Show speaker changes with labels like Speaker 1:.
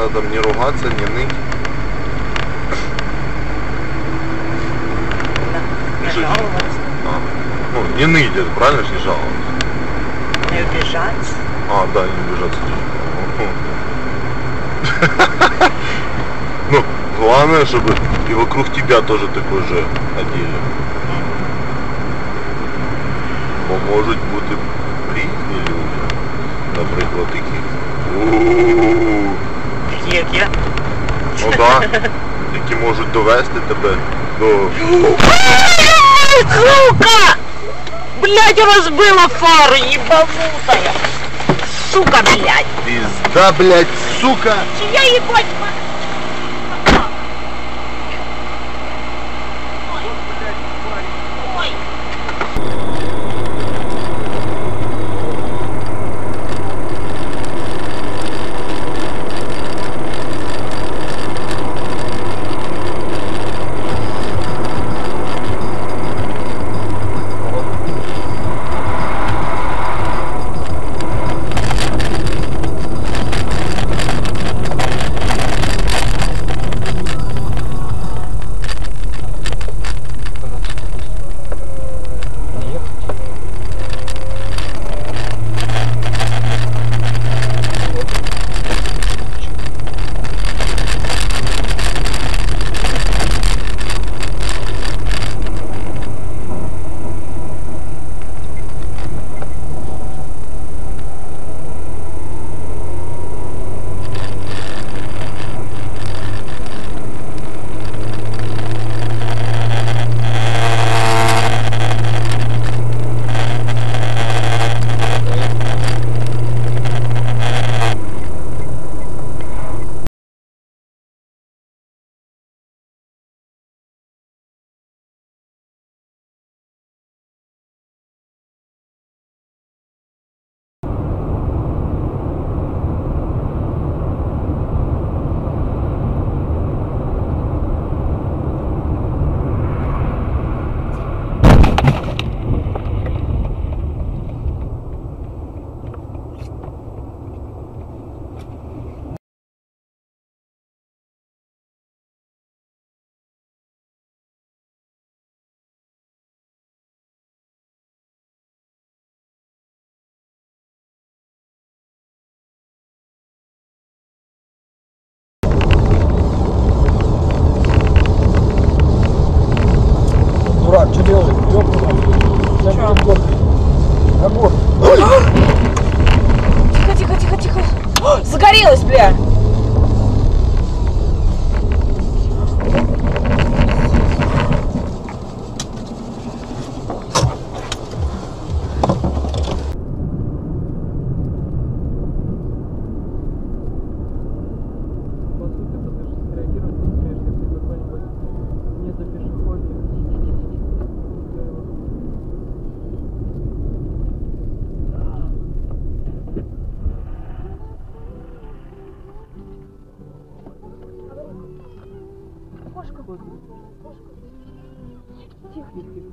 Speaker 1: надо там не ругаться, не ныть.
Speaker 2: Не жаловаться.
Speaker 1: Ну, не ныть, это правильно же, не жаловаться?
Speaker 2: Не убежать.
Speaker 1: Да, не убежаться. Ну, главное, чтобы и вокруг тебя тоже такой же ходили. Бо можуть бути різні люди. Наприклад, такі.
Speaker 2: Такі як я.
Speaker 1: Ну так. Які можуть довести тебе до...
Speaker 2: Сука! Блядь, разбила фару, ебанутая! Сука, блядь!
Speaker 1: Пизда, блядь, сука!
Speaker 2: Я ебать!
Speaker 3: Дурак, что делаешь? Огонь.
Speaker 4: Тихо, тихо, тихо, тихо. О, загорелась, бля. Кошка. Тихо, тихо.